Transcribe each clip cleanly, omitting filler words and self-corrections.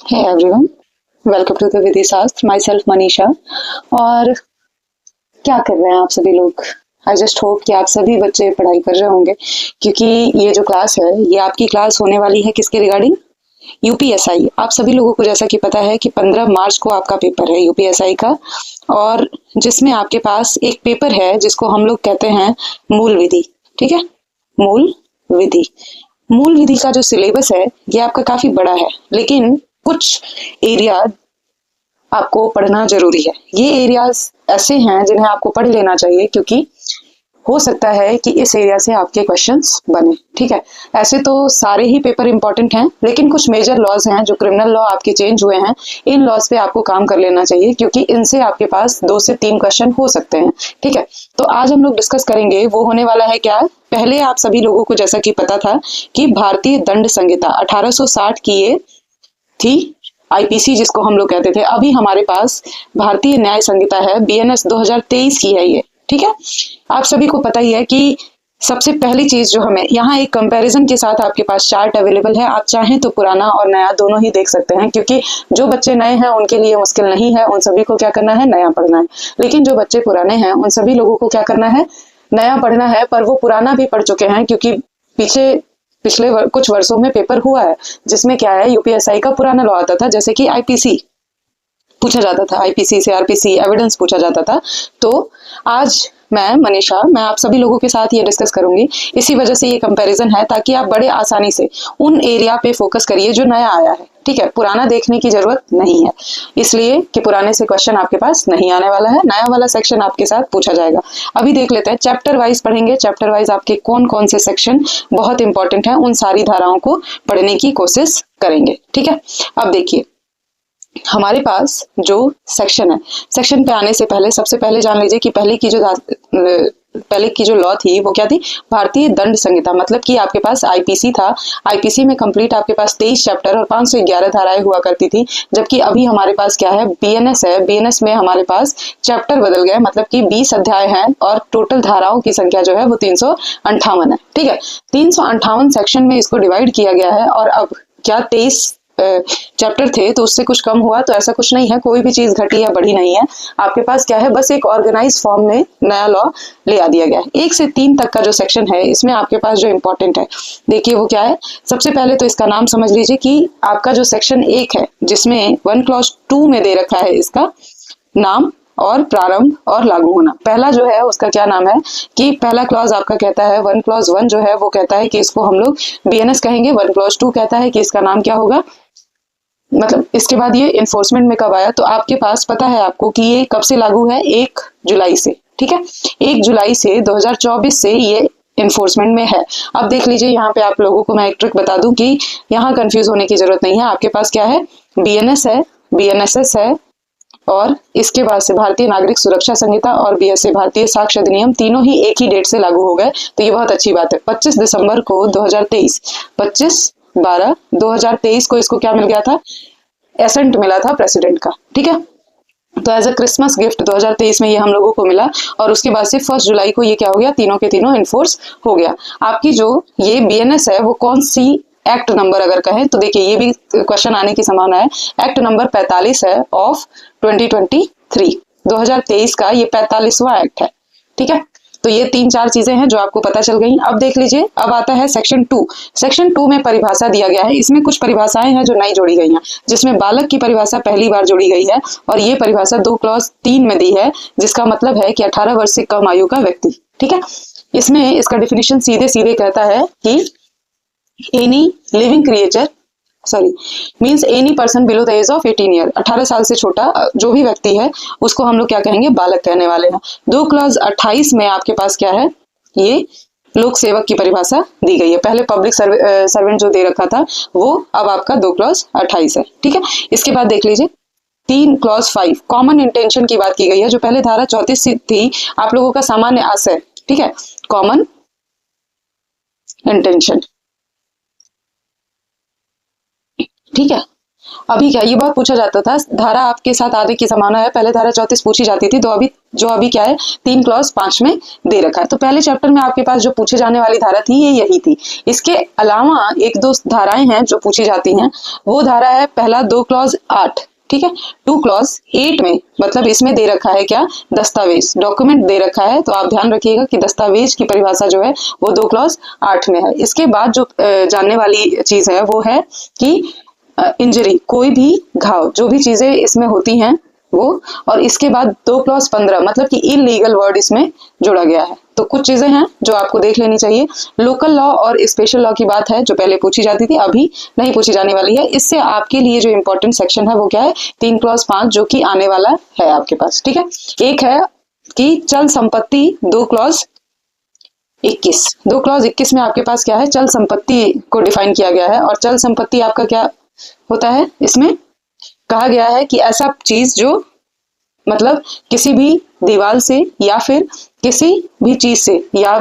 Hey everyone, welcome to the विधि शास्त्र। My self Manisha. और क्या कर रहे हैं आप सभी लोग? आई जस्ट होप कि आप सभी बच्चे पढ़ाई कर रहे होंगे, क्योंकि ये जो क्लास है ये आपकी क्लास होने वाली है किसके रिगार्डिंग? यूपीएसआई। आप सभी लोगों को जैसा कि पता है कि 15 मार्च को आपका पेपर है यूपीएसआई का, और जिसमें आपके पास एक पेपर है जिसको हम लोग कहते हैं मूल विधि। ठीक है, मूल विधि। मूल विधि का जो सिलेबस है ये आपका काफी बड़ा है, लेकिन कुछ एरिया आपको पढ़ना जरूरी है। ये एरियाज ऐसे हैं जिन्हें आपको पढ़ लेना चाहिए, क्योंकि हो सकता है कि इस एरिया से आपके क्वेश्चंस बने। ठीक है, ऐसे तो सारे ही पेपर इंपॉर्टेंट हैं, लेकिन कुछ मेजर लॉज हैं जो क्रिमिनल लॉ आपके चेंज हुए हैं, इन लॉज पे आपको काम कर लेना चाहिए, क्योंकि इनसे आपके पास 2 से 3 क्वेश्चन हो सकते हैं। ठीक है, तो आज हम लोग डिस्कस करेंगे, वो होने वाला है क्या? पहले आप सभी लोगों को जैसा कि पता था कि भारतीय दंड संहिता 1860 की ये थी, आईपीसी जिसको हम लोग कहते थे। अभी हमारे पास भारतीय न्याय संहिता है, बीएनएस 2023 की है ये। ठीक है, आप सभी को पता ही है कि सबसे पहली चीज जो हमें यहाँ एक कंपैरिजन के साथ आपके पास चार्ट अवेलेबल है। आप चाहें तो पुराना और नया दोनों ही देख सकते हैं, क्योंकि जो बच्चे नए हैं उनके लिए मुश्किल नहीं है, उन सभी को क्या करना है, नया पढ़ना है। लेकिन जो बच्चे पुराने हैं उन सभी लोगों को क्या करना है, नया पढ़ना है। पर वो पुराना भी पढ़ चुके हैं, क्योंकि पिछले कुछ वर्षों में पेपर हुआ है जिसमें क्या है, यूपीएसआई का पुराना लॉ आता था, जैसे कि आईपीसी पूछा जाता था, आईपीसी से आरपीसी एविडेंस पूछा जाता था। तो आज मैं मनीषा, मैं आप सभी लोगों के साथ ये डिस्कस करूंगी। इसी वजह से ये कंपैरिजन है, ताकि आप बड़े आसानी से उन एरिया पे फोकस करिए जो नया आया है। ठीक है, पुराना देखने की जरूरत नहीं है, इसलिए कि पुराने से क्वेश्चन आपके पास नहीं आने वाला है, नया वाला सेक्शन आपके साथ पूछा जाएगा। अभी देख लेते हैं, चैप्टर वाइज पढ़ेंगे। चैप्टर वाइज आपके कौन कौन से सेक्शन बहुत इंपॉर्टेंट है, उन सारी धाराओं को पढ़ने की कोशिश करेंगे। ठीक है, अब देखिए हमारे पास जो सेक्शन है, सेक्शन पे आने से पहले सबसे पहले जान लीजिए कि पहले की जो लॉ थी वो क्या थी, भारतीय दंड संहिता। मतलब कि आपके पास आईपीसी था, आईपीसी में कंप्लीट आपके पास 23 चैप्टर और 511 धाराएं हुआ करती थी। जबकि अभी हमारे पास क्या है, बीएनएस है। बीएनएस में हमारे पास चैप्टर बदल गए, मतलब कि 20 अध्याय हैं और टोटल धाराओं की संख्या जो है वो 358 है। ठीक है, 358 सेक्शन में इसको डिवाइड किया गया है। और अब क्या 23 चैप्टर थे तो उससे कुछ कम हुआ? तो ऐसा कुछ नहीं है, कोई भी चीज घटी या बढ़ी नहीं है। आपके पास क्या है, बस एक ऑर्गेनाइज फॉर्म में नया लॉ ले आ दिया गया है। 1 से 3 तक का जो सेक्शन है, इसमें आपके पास जो इंपॉर्टेंट है, देखिए वो क्या है। सबसे पहले तो इसका नाम समझ लीजिए कि आपका जो सेक्शन 1 है, जिसमें 1 क्लॉज 2 में दे रखा है इसका नाम और प्रारंभ और लागू होना। पहला जो है उसका क्या नाम है कि पहला क्लॉज आपका कहता है, 1 क्लॉज 1 जो है वो कहता है कि इसको हम लोग बीएनएस कहेंगे। 1 क्लॉज 2 कहता है कि इसका नाम क्या होगा, मतलब इसके बाद ये इन्फोर्समेंट में कब आया, तो आपके पास पता है आपको कि ये कब से लागू है, 1 जुलाई से। ठीक है, 1 जुलाई से 2024 से ये इन्फोर्समेंट में है। अब देख लीजिए, यहाँ पे आप लोगों को मैं एक ट्रिक बता दूं कि यहाँ कंफ्यूज होने की जरूरत नहीं है। आपके पास क्या है, बीएनएस है, बीएनएसएस है, और इसके बाद से भारतीय नागरिक सुरक्षा संहिता और बीएसए भारतीय साक्ष्य अधिनियम, तीनों ही एक ही डेट से लागू हो गए। तो ये बहुत अच्छी बात है। 25 दिसंबर को 2023, 25/12/2023 को इसको क्या मिल गया था, एसेंट मिला था प्रेसिडेंट का। ठीक है, तो एज अ क्रिसमस गिफ्ट 2023 में ये हम लोगों को मिला, और उसके बाद से 1 जुलाई को ये क्या हो गया, तीनों के तीनों इन्फोर्स हो गया। आपकी जो ये बीएनएस है वो कौन सी एक्ट नंबर अगर कहें तो देखिए ये भी क्वेश्चन आने की संभावना है। एक्ट नंबर 45 है ऑफ 2023, 2023 का ये 45वां एक्ट है। ठीक है, तो ये 3-4 चीजें हैं जो आपको पता चल गई। अब देख लीजिए, अब आता है सेक्शन 2। सेक्शन 2 में परिभाषा दिया गया है। इसमें कुछ परिभाषाएं हैं जो नई जोड़ी गई हैं, जिसमें बालक की परिभाषा पहली बार जोड़ी गई है, और ये परिभाषा 2 क्लॉज 3 में दी है, जिसका मतलब है कि 18 वर्ष से कम आयु का व्यक्ति। ठीक है, इसमें इसका डिफिनेशन सीधे सीधे कहता है कि any living creature means any person below the age of 18 year, 18 साल से छोटा जो भी व्यक्ति है उसको हम लोग क्या कहेंगे, बालक कहने वाले हैं। 2 क्लॉज 28 में आपके पास क्या है, ये लोक सेवक की परिभाषा दी गई है। पहले पब्लिक सर्वेंट जो दे रखा था वो अब आपका 2 क्लॉज 28 है। ठीक है, इसके बाद देख लीजिए 3 क्लॉज 5 कॉमन इंटेंशन की बात की गई है, जो पहले धारा 34 थी आप लोगों का सामान्य आशय। ठीक है, कॉमन इंटेंशन। ठीक है, अभी क्या, ये बहुत पूछा जाता था, धारा आपके साथ आने की संभावना है, पहले धारा 34 पूछी जाती थी, तो अभी क्या है 3 क्लॉज 5 में दे रखा है। तो पहले चैप्टर में आपके पास जो पूछे जाने वाली धारा थी ये यही थी। इसके अलावा एक दो धाराएं हैं जो पूछी जाती हैं, वो धारा है पहला 2 क्लॉज 8, ठीक है। 2 क्लॉज 8 में मतलब इसमें दे रखा है क्या, दस्तावेज, डॉक्यूमेंट दे रखा है। तो आप ध्यान रखिएगा कि दस्तावेज की परिभाषा जो है वो 2 क्लॉज 8 में है। इसके बाद जो जानने वाली चीज है वो है कि इंजरी, कोई भी घाव, जो भी चीजें इसमें होती हैं वो, और इसके बाद 2 क्लॉज 15 मतलब कि इलीगल वर्ड इसमें जोड़ा गया है। तो कुछ चीजें हैं जो आपको देख लेनी चाहिए। लोकल लॉ और स्पेशल लॉ की बात है जो पहले पूछी जाती थी, अभी नहीं पूछी जाने वाली है। इससे आपके लिए जो इंपॉर्टेंट सेक्शन है वो क्या है, 3 क्लॉज 5 जो कि आने वाला है आपके पास, ठीक है। एक है कि चल संपत्ति 2 क्लॉज 21, 2 क्लॉज 21 में आपके पास क्या है, चल संपत्ति को डिफाइन किया गया है। और चल संपत्ति आपका क्या होता है, इसमें कहा गया है कि ऐसा चीज जो मतलब किसी भी दीवार से या फिर किसी भी चीज से या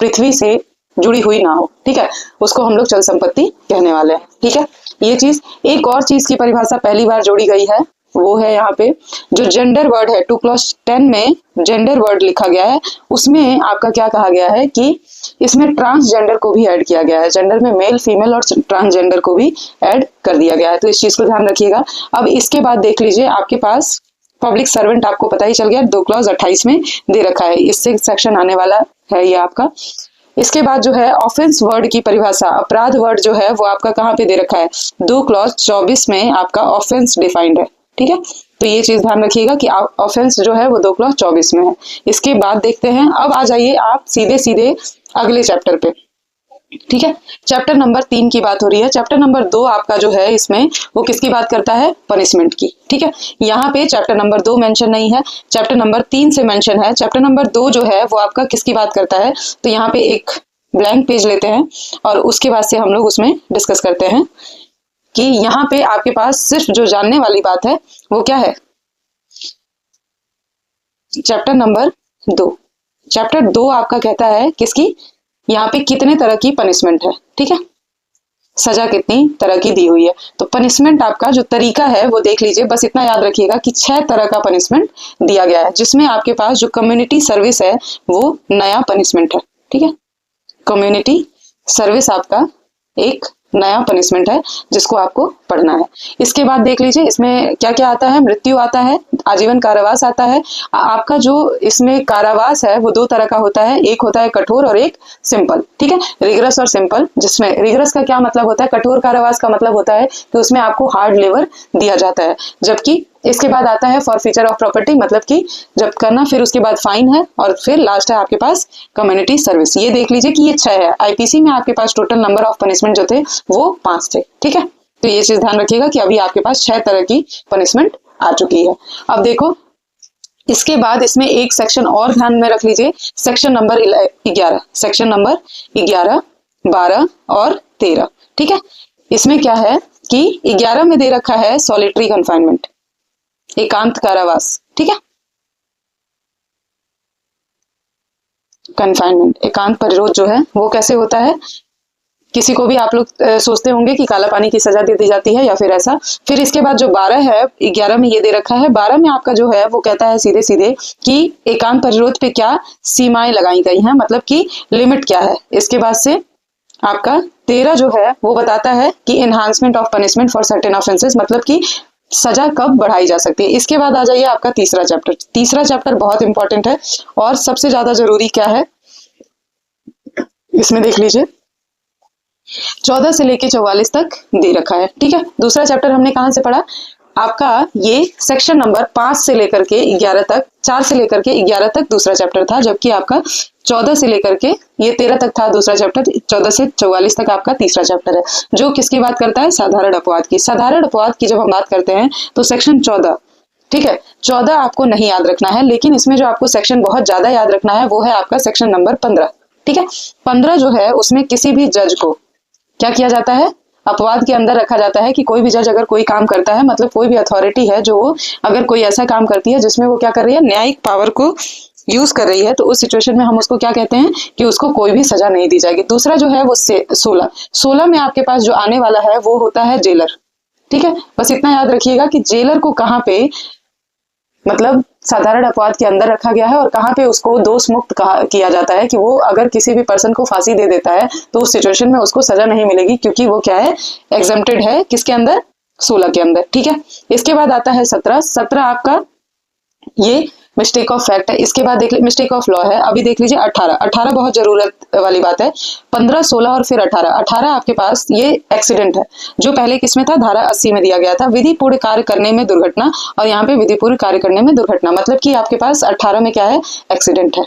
पृथ्वी से जुड़ी हुई ना हो, ठीक है, उसको हम लोग चल संपत्ति कहने वाले हैं, ठीक है। ये चीज, एक और चीज की परिभाषा पहली बार जोड़ी गई है, वो है यहाँ पे जो जेंडर वर्ड है, 2 क्लॉज 10 में जेंडर वर्ड लिखा गया है, उसमें आपका क्या कहा गया है कि इसमें ट्रांसजेंडर को भी ऐड किया गया है। जेंडर में मेल, फीमेल और ट्रांसजेंडर को भी ऐड कर दिया गया है, तो इस चीज को ध्यान रखिएगा। अब इसके बाद देख लीजिए, आपके पास पब्लिक सर्वेंट आपको पता ही चल गया, 2 क्लॉज 28 में दे रखा है, इससे सेक्शन आने वाला है ये आपका। इसके बाद जो है ऑफेंस वर्ड की परिभाषा, अपराध वर्ड जो है वो आपका कहाँ पे दे रखा है, 2 क्लॉज 24 में आपका ऑफेंस डिफाइंड है, ठीक है। तो ये चीज ध्यान रखिएगा कि ऑफेंस जो है वो 2 क्लॉज 24 में है। इसके बाद देखते हैं, अब आ जाइए आप सीधे अगले चैप्टर पे, ठीक है। चैप्टर नंबर 3 की बात हो रही है। चैप्टर नंबर 2 आपका जो है इसमें वो किसकी बात करता है, पनिशमेंट की, ठीक है। यहाँ पे चैप्टर नंबर 2 मेंशन नहीं है, चैप्टर नंबर 3 से मेंशन है। चैप्टर नंबर 2 जो है वो आपका किसकी बात करता है, तो यहाँ पे एक ब्लैंक पेज लेते हैं और उसके बाद से हम लोग उसमें डिस्कस करते हैं कि यहाँ पे आपके पास सिर्फ जो जानने वाली बात है वो क्या है, चैप्टर नंबर 2। चैप्टर 2 आपका कहता है किसकी, यहाँ पे कितने तरह की पनिशमेंट है, ठीक है, सजा कितनी तरह की दी हुई है। तो पनिशमेंट आपका जो तरीका है वो देख लीजिए, बस इतना याद रखिएगा कि 6 तरह का पनिशमेंट दिया गया है, जिसमें आपके पास जो कम्युनिटी सर्विस है वो नया पनिशमेंट है, ठीक है। कम्युनिटी सर्विस आपका एक नया पनिशमेंट है जिसको आपको पढ़ना है। इसके बाद देख लीजिए इसमें क्या क्या आता है, मृत्यु आता है, आजीवन कारावास आता है। आपका जो इसमें कारावास है वो 2 तरह का होता है, एक होता है कठोर और एक सिंपल, ठीक है, रिगरस और सिंपल। जिसमें रिगरस का क्या मतलब होता है, कठोर कारावास का मतलब होता है कि उसमें आपको हार्ड लेबर दिया जाता है, जबकि इसके बाद आता है फॉरफीचर ऑफ प्रॉपर्टी, मतलब कि जब करना, फिर उसके बाद फाइन है, और फिर लास्ट है आपके पास कम्युनिटी सर्विस। ये देख लीजिए कि ये 6 है। आईपीसी में आपके पास टोटल नंबर ऑफ पनिशमेंट जो थे वो 5 थे, ठीक है। तो ये चीज ध्यान रखिएगा कि अभी आपके पास 6 तरह की पनिशमेंट आ चुकी है। अब देखो इसके बाद इसमें एक सेक्शन और ध्यान में रख लीजिए, सेक्शन नंबर 11, सेक्शन नंबर 11, 12 और 13, ठीक है। इसमें क्या है कि 11 में दे रखा है सॉलिटरी कन्फाइनमेंट, एकांत कारावास, ठीक है, कन्फाइनमेंट, एकांत परिरोध जो है वो कैसे होता है, किसी को भी आप लोग सोचते होंगे कि काला पानी की सजा दे दी जाती है या फिर ऐसा। फिर इसके बाद जो 12 है, 11 में ये दे रखा है, 12 में आपका जो है वो कहता है सीधे सीधे कि एकांत परिरोध पे क्या सीमाएं लगाई गई हैं, मतलब कि लिमिट क्या है। इसके बाद से आपका 13 जो है वो बताता है कि enhancement of punishment for certain offences, मतलब कि सजा कब बढ़ाई जा सकती है। इसके बाद आ जाइए आपका तीसरा चैप्टर। तीसरा चैप्टर बहुत इंपॉर्टेंट है और सबसे ज्यादा जरूरी क्या है इसमें देख लीजिए, 14 से लेके 44 तक दे रखा है, ठीक है। दूसरा चैप्टर हमने कहां से पढ़ा, आपका ये सेक्शन नंबर 5 से लेकर के 11 तक, 4 से लेकर के 11 तक दूसरा चैप्टर था, जबकि आपका 14 से लेकर के ये 13 तक था दूसरा चैप्टर, 14 से 44 तक आपका तीसरा चैप्टर है, जो किसकी बात करता है, साधारण अपवाद की। साधारण अपवाद की जब हम बात करते हैं तो सेक्शन 14, ठीक है, 14 आपको नहीं याद रखना है, लेकिन इसमें जो आपको सेक्शन बहुत ज्यादा याद रखना है वो है आपका सेक्शन नंबर 15, ठीक है। 15 जो है उसमें किसी भी जज को क्या किया जाता है, अपवाद के अंदर रखा जाता है कि कोई भी जज अगर कोई काम करता है, मतलब कोई भी अथॉरिटी है जो अगर कोई ऐसा काम करती है जिसमें वो क्या कर रही है, न्यायिक पावर को यूज कर रही है, तो उस सिचुएशन में हम उसको क्या कहते हैं कि उसको कोई भी सजा नहीं दी जाएगी। दूसरा जो है वो 16 में आपके पास जो आने वाला है वो होता है जेलर, ठीक है, बस इतना याद रखिएगा कि जेलर को कहाँ पे मतलब साधारण अपवाद के अंदर रखा गया है और कहाँ पे उसको दोष मुक्त किया जाता है कि वो अगर किसी भी पर्सन को फांसी दे देता है तो उस सिचुएशन में उसको सजा नहीं मिलेगी, क्योंकि वो क्या है, एग्जेम्प्टेड है किसके अंदर, 16 के अंदर। ठीक है, इसके बाद आता है 17। 17 आपका ये मिस्टेक ऑफ फैक्ट है। इसके बाद देख लीजिए मिस्टेक ऑफ लॉ है। अभी देख लीजिए 18। 18 बहुत जरूरत वाली बात है। 15, 16 और फिर 18। 18 आपके पास ये एक्सीडेंट है, जो पहले किसमें था, धारा 80 में दिया गया था, विधि पूर्ण कार्य करने में दुर्घटना, और यहाँ पे विधि पूर्ण कार्य करने में दुर्घटना, मतलब कि आपके पास 18 में क्या है, एक्सीडेंट है।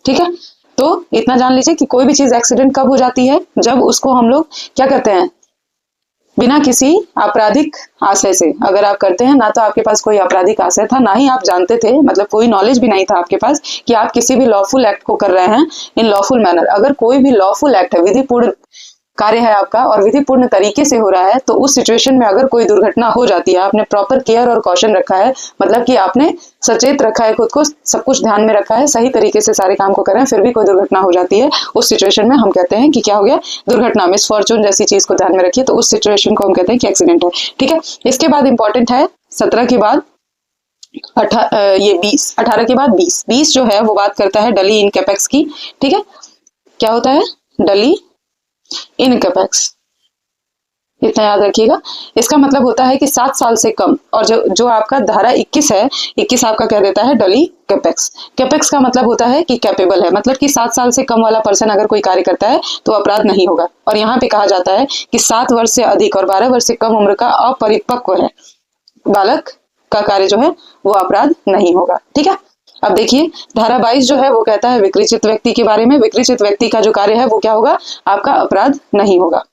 ठीक है, तो इतना जान लीजिए कि कोई भी चीज एक्सीडेंट कब हो जाती है, जब उसको हम लोग क्या करते हैं, बिना किसी आपराधिक आशय से अगर आप करते हैं, ना तो आपके पास कोई आपराधिक आशय था, ना ही आप जानते थे, मतलब कोई नॉलेज भी नहीं था आपके पास कि आप किसी भी लॉफुल एक्ट को कर रहे हैं इन लॉफुल मैनर। अगर कोई भी लॉफुल एक्ट है, विधिपूर्ण कार्य है आपका और विधिपूर्ण तरीके से हो रहा है, तो उस सिचुएशन में अगर कोई दुर्घटना हो जाती है, आपने प्रॉपर केयर और कॉशन रखा है, मतलब कि आपने सचेत रखा है खुद को, सब कुछ ध्यान में रखा है, सही तरीके से सारे काम को कर रहे हैं, फिर भी कोई दुर्घटना हो जाती है, उस सिचुएशन में हम कहते हैं कि क्या हो गया, दुर्घटना, मिसफॉर्चून जैसी चीज को ध्यान में रखिए, तो उस सिचुएशन को हम कहते हैं कि एक्सीडेंट है। ठीक है, इसके बाद इंपॉर्टेंट है 17 के बाद ये 20, 18 के बाद 20। 20 जो है वो बात करता है डली इन कैपेक्स की। ठीक है, क्या होता है, डली इन कैपेक्स, इतना याद रखिएगा। इसका मतलब होता है कि 7 साल से कम, और जो आपका धारा 21 है, 21 आपका कह देता है डली कैपेक्स। कैपेक्स का मतलब होता है कि कैपेबल है, मतलब कि 7 साल से कम वाला पर्सन अगर कोई कार्य करता है तो अपराध नहीं होगा। और यहाँ पे कहा जाता है कि 7 वर्ष से अधिक और 12 वर्ष से कम उम्र का अपरिपक्व है बालक का कार्य जो है वो अपराध नहीं होगा। ठीक है, अब देखिए धारा 22 जो है वो कहता है विकृत व्यक्ति के बारे में। विकृत व्यक्ति का जो कार्य है वो क्या होगा, आपका अपराध नहीं होगा।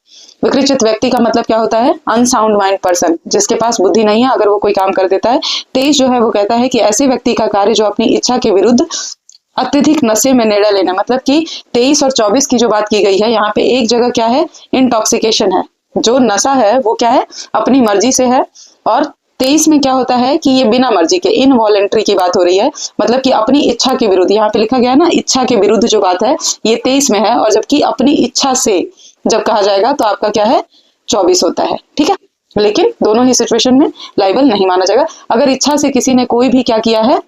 विकृत व्यक्ति का मतलब क्या होता है, अनसाउंड माइंड पर्सन, जिसके पास बुद्धि नहीं है, अगर वो कोई काम कर देता है। 23 जो है वो कहता है कि ऐसे व्यक्ति का कार्य जो अपनी इच्छा के विरुद्ध अत्यधिक नशे में निर्णय लेना, मतलब कि 23 और 24 की जो बात की गई है, यहाँ पे एक जगह क्या है, इंटॉक्सिकेशन है, जो नशा है वो क्या है, अपनी मर्जी से है, और 23 में क्या होता है कि ये बिना मर्जी के, इनवॉलेंट्री की बात हो रही है, मतलब कि अपनी इच्छा के विरुद्ध, यहाँ पे लिखा गया है ना, इच्छा के विरुद्ध जो बात है ये 23 में है, और जबकि अपनी इच्छा से जब कहा जाएगा तो आपका क्या है, 24 होता है। ठीक है, लेकिन दोनों ही सिचुएशन में लाइबल नहीं माना जाएगा। अगर इच्छा से किसी ने कोई भी क्या किया है,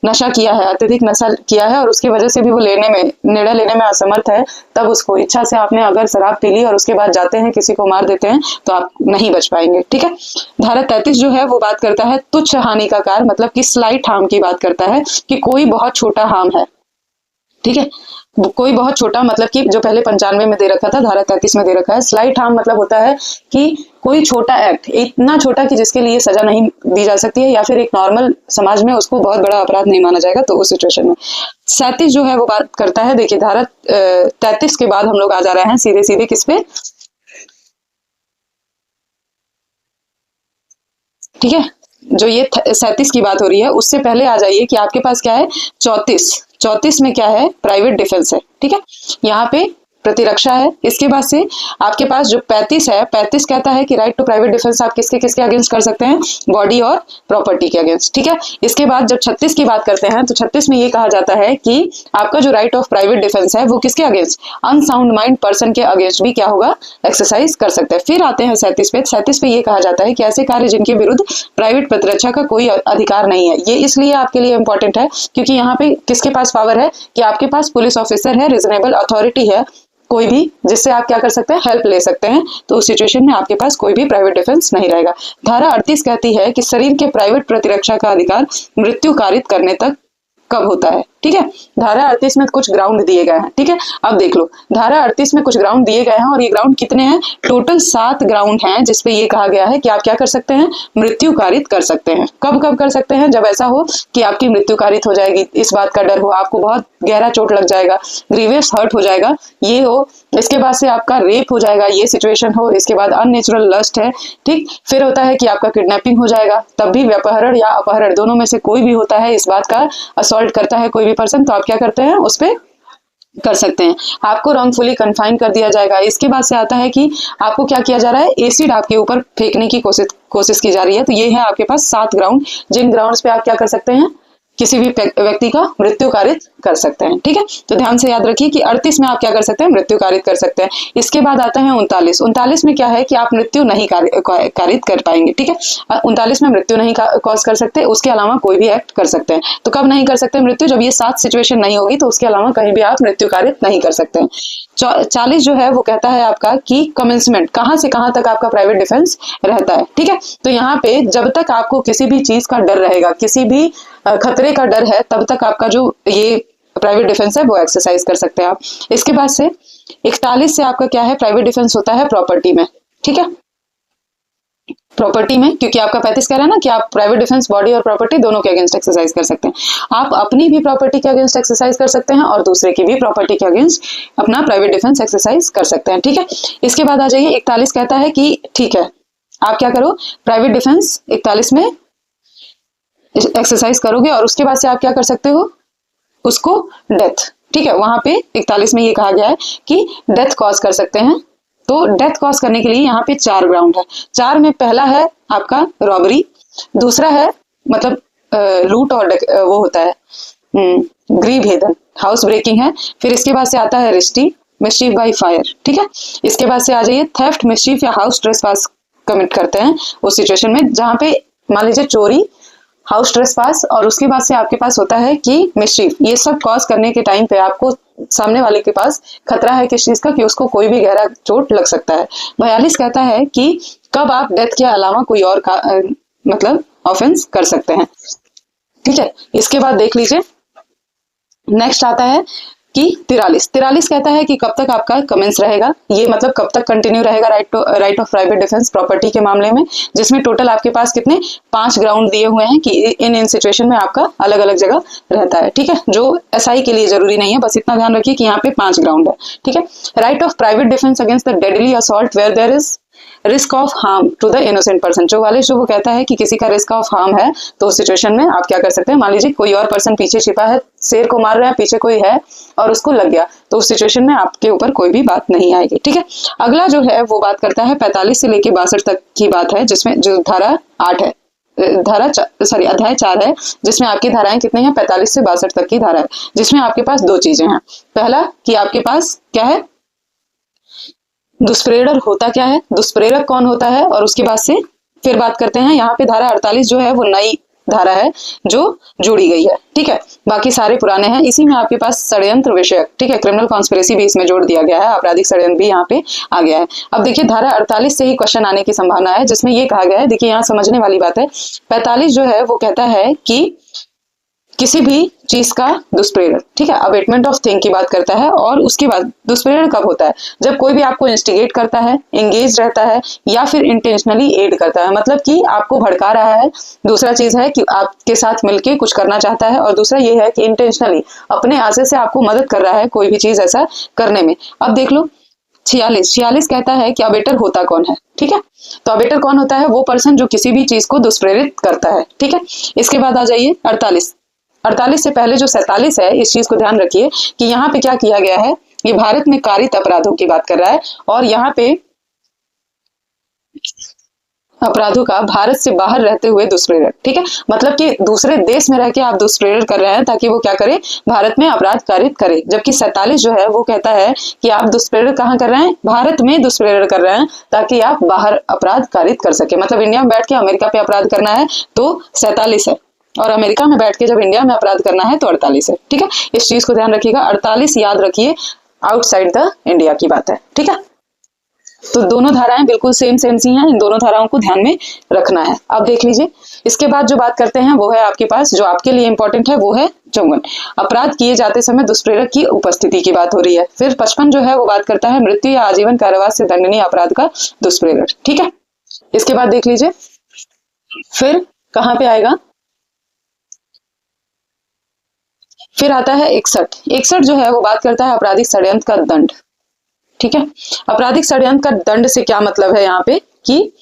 नशा किया है, अत्यधिक नशा किया है, और उसकी वजह से भी वो निर्णय लेने में असमर्थ है, तब उसको, इच्छा से आपने अगर शराब पी ली और उसके बाद जाते हैं किसी को मार देते हैं, तो आप नहीं बच पाएंगे। ठीक है, धारा 33 जो है वो बात करता है तुच्छ हानि का कार, मतलब कि स्लाइट हार्म की बात करता है, कि कोई बहुत छोटा हार्म है। ठीक है, कोई बहुत छोटा, मतलब कि जो पहले 95 में दे रखा था, धारा 33 में दे रखा है। स्लाइट हार्म मतलब होता है कि कोई छोटा एक्ट, इतना छोटा कि जिसके लिए सजा नहीं दी जा सकती है, या फिर एक नॉर्मल समाज में उसको बहुत बड़ा अपराध नहीं माना जाएगा, तो उस सिचुएशन में। 37 जो है वो बात करता है, देखिए धारा 33 के बाद हम लोग आ जा रहे हैं सीधे सीधे किस पे, ठीक है, जो ये 37 की बात हो रही है, उससे पहले आ जाइए कि आपके पास क्या है, 34 में क्या है, प्राइवेट डिफेंस है। ठीक है, यहाँ पे प्रतिरक्षा है। इसके बाद से आपके पास जो 35 है, 35 कहता है कि राइट टू प्राइवेट डिफेंस आप किसके किसके अगेंस्ट कर सकते हैं, बॉडी और प्रॉपर्टी के अगेंस्ट। ठीक है, इसके बाद जब 36 की बात करते हैं, तो 36 में ये कहा जाता है कि आपका जो राइट ऑफ प्राइवेट डिफेंस है वो किसके अगेंस्ट, अनसाउंड माइंड पर्सन के अगेंस्ट भी क्या होगा, एक्सरसाइज कर सकते हैं। फिर आते हैं 37 पे। 37 पे ये कहा जाता है कि ऐसे कार्य जिनके विरुद्ध प्राइवेट प्रतिरक्षा का कोई अधिकार नहीं है। ये इसलिए आपके लिए इंपॉर्टेंट है क्योंकि यहाँ पे किसके पास पावर है, कि आपके पास पुलिस ऑफिसर है, रीजनेबल अथॉरिटी है, कोई भी जिससे आप क्या कर सकते हैं, हेल्प ले सकते हैं, तो उस सिचुएशन में आपके पास कोई भी प्राइवेट डिफेंस नहीं रहेगा। धारा 38 कहती है कि शरीर के प्राइवेट प्रतिरक्षा का अधिकार मृत्यु कारित करने तक कब होता है। ठीक है, धारा 38 में कुछ ग्राउंड दिए गए हैं। ठीक है, अब देख लो, धारा 38 में कुछ ग्राउंड दिए गए हैं, और ये ग्राउंड कितने हैं, टोटल 7 ग्राउंड हैं, जिसपे ये कहा गया है कि आप क्या कर सकते हैं, मृत्यु कारित कर सकते हैं। कब कब कर सकते हैं, जब ऐसा हो कि आपकी मृत्यु कारित हो जाएगी, इस बात का डर हो, आपको बहुत गहरा चोट लग जाएगा, ग्रीवियस हर्ट हो जाएगा, ये हो, इसके बाद से आपका रेप हो जाएगा, ये सिचुएशन हो, इसके बाद अननेचुरल लस्ट है। ठीक, फिर होता है कि आपका किडनैपिंग हो जाएगा, तब भी व्यपहरण या अपहरण दोनों में से कोई भी होता है, इस बात का असॉल्ट करता है कोई भी पर्सन, तो आप क्या करते हैं, उस पे कर सकते हैं। आपको रॉन्गफुली कन्फाइन कर दिया जाएगा। इसके बाद से आता है कि आपको क्या किया जा रहा है, एसिड आपके ऊपर फेंकने की कोशिश की जा रही है। तो ये है आपके पास 7 ग्राउंड, जिन ग्राउंड्स पे आप क्या कर सकते हैं, किसी भी व्यक्ति का मृत्यु कारित कर सकते हैं। ठीक है, तो ध्यान से याद रखिए कि 38 में आप क्या कर सकते हैं, मृत्यु कारित कर सकते हैं। इसके बाद आता है 39। 39 में क्या है कि आप मृत्यु नहीं कारित कर पाएंगे। ठीक है, 39 में मृत्यु नहीं कॉज कर सकते, उसके अलावा कोई भी एक्ट कर सकते हैं। तो कब नहीं कर सकते मृत्यु, जब ये 7 सिचुएशन नहीं होगी तो उसके अलावा कहीं भी आप मृत्यु कारित नहीं कर सकते हैं। 40 जो है वो कहता है आपका कि कमेंसमेंट, कहां से कहां तक आपका प्राइवेट डिफेंस रहता है। ठीक है, तो यहाँ पे जब तक आपको किसी भी चीज का डर रहेगा, किसी भी खतरे का डर है, तब तक आपका जो ये प्राइवेट डिफेंस है वो एक्सरसाइज कर सकते हैं आप। इसके बाद से 41 से आपका क्या है, प्राइवेट डिफेंस होता है प्रॉपर्टी में। ठीक है, प्रॉपर्टी में, क्योंकि आपका 35 कह रहा है ना कि आप प्राइवेट डिफेंस बॉडी और प्रॉपर्टी दोनों के अगेंस्ट एक्सरसाइज कर सकते हैं। आप अपनी भी प्रॉपर्टी के अगेंस्ट एक्सरसाइज कर सकते हैं और दूसरे की भी प्रॉपर्टी के अगेंस्ट अपना प्राइवेट डिफेंस एक्सरसाइज कर सकते हैं। ठीक है, इसके बाद आ जाइए 41 कहता है कि ठीक है, आप क्या करो, प्राइवेट डिफेंस 41 में एक्सरसाइज करोगे और उसके बाद से आप क्या कर सकते हो, उसको डेथ। ठीक है, वहां पे 41 में ये कहा गया है कि डेथ कॉज कर सकते हैं। तो डेथ कॉज करने के लिए यहाँ पे 4 ग्राउंड है। 4 में पहला है आपका रॉबरी, दूसरा है मतलब लूट और वो होता है ग्रीव हेदन, हाउस ब्रेकिंग है। फिर इसके बाद से आता है मिस्चीफ बाय फायर। ठीक है, इसके बाद से आ जाइए थेफ्ट, मिस्चीफ या हाउस ट्रेसपास कमिट करते हैं उस सिचुएशन में जहां पे मान लीजिए चोरी, हाउस ट्रेसपास और उसके बाद से आपके पास होता है कि मिस्चीफ। ये सब कॉज करने के टाइम पे आपको सामने वाले के पास खतरा है किस चीज का, कि उसको कोई भी गहरा चोट लग सकता है। 42 कहता है कि कब आप डेथ के अलावा कोई और का मतलब ऑफेंस कर सकते हैं। ठीक है, इसके बाद देख लीजिए नेक्स्ट आता है कि 43 कहता है कि कब तक आपका कमेंस रहेगा, ये मतलब कब तक कंटिन्यू रहेगा right of private defence property के मामले में, जिसमें टोटल आपके पास कितने 5 ग्राउंड दिए हुए हैं कि इन सिचुएशन में आपका अलग अलग जगह रहता है। ठीक है, जो एसआई के लिए जरूरी नहीं है, बस इतना ध्यान रखिए कि यहाँ पे 5 ग्राउंड है। ठीक है, right of private defence against the deadly assault where there is risk of harm to the innocent person. 44 जो वो कहता है कि किसी का रिस्क ऑफ हार्म है तो उस सिचुएशन में आप क्या कर सकते हैं, मान लीजिए कोई और पर्सन पीछे छिपा है, शेर को मार रहे हैं, पीछे कोई है और उसको लग गया, तो उस सिचुएशन में आपके ऊपर कोई भी बात नहीं आएगी। ठीक है, अगला जो है वो बात करता है 45 से लेके 62 तक की बात है, जिसमें जो धारा 8 है, अध्याय 4 है, जिसमें आपकी धाराएं कितनी हैं, 45 से 62 तक की धारा है, जिसमें आपके पास 2 चीजें हैं। पहला कि आपके पास क्या है, दुष्प्रेरक होता क्या है, दुष्प्रेरक कौन होता है, और उसके बाद से फिर बात करते हैं। यहाँ पे धारा 48 जो है वो नई धारा है जो जोड़ी गई है। ठीक है, बाकी सारे पुराने हैं। इसी में आपके पास षड्यंत्र विषयक, ठीक है, क्रिमिनल कॉन्स्पिरेसी भी इसमें जोड़ दिया गया है, आपराधिक षड्यंत्र भी यहाँ पे आ गया है। अब देखिए धारा 48 से ही क्वेश्चन आने की संभावना है, जिसमें ये कहा गया है, देखिए यहाँ समझने वाली बात है, 45 जो है वो कहता है कि किसी भी चीज का दुष्प्रेरक, ठीक है, अबेटमेंट ऑफ थिंग की बात करता है। और उसके बाद दुष्प्रेरक कब होता है, जब कोई भी आपको इंस्टिगेट करता है, एंगेज रहता है या फिर इंटेंशनली एड करता है, मतलब कि आपको भड़का रहा है। दूसरा चीज है कि आपके साथ मिलके कुछ करना चाहता है, और दूसरा ये है कि इंटेंशनली अपने आशय से आपको मदद कर रहा है कोई भी चीज ऐसा करने में। अब देख लो 46 कहता है कि अबेटर होता कौन है। ठीक है, तो अबेटर कौन होता है, वो पर्सन जो किसी भी चीज को दुष्प्रेरित करता है। ठीक है, इसके बाद आ जाइए 48 से पहले जो 47 है, इस चीज को ध्यान रखिए कि यहाँ पे क्या किया गया है, ये भारत में कारित अपराधों की बात कर रहा है, और यहाँ पे अपराधों का भारत से बाहर रहते हुए दुष्प्रेरक। ठीक है, मतलब कि दूसरे देश में रह के आप दुष्प्रेरक कर रहे हैं ताकि वो क्या करे, भारत में अपराध कारित करे। जबकि 47 जो है वो कहता है कि आप दुष्प्रेरक कहाँ कर रहे हैं, भारत में दुष्प्रेरक कर रहे हैं ताकि आप बाहर अपराध कारित कर सके। मतलब इंडिया में बैठ के अमेरिका पे अपराध करना है तो 47 है, और अमेरिका में बैठ के जब इंडिया में अपराध करना है तो 48 है। ठीक है, इस चीज को ध्यान रखिएगा। 48 याद रखिए आउटसाइड द इंडिया की बात है। ठीक है, तो दोनों धाराएं बिल्कुल सेम सी हैं, इन दोनों धाराओं को ध्यान में रखना है। अब देख लीजिए इसके बाद जो बात करते हैं वो है आपके पास, जो आपके लिए इंपॉर्टेंट है वो है 54, अपराध किए जाते समय दुष्प्रेरक की उपस्थिति की बात हो रही है। फिर 55 जो है वो बात करता है मृत्यु या आजीवन कारावास से दंडनीय अपराध का दुष्प्रेरक। ठीक है, इसके बाद देख लीजिए फिर कहाँ पे आएगा, फिर आता है 61 जो है वो बात करता है आपराधिक षड्यंत्र का दंड। ठीक है, आपराधिक षड्यंत्र का दंड से क्या मतलब है यहाँ पे कि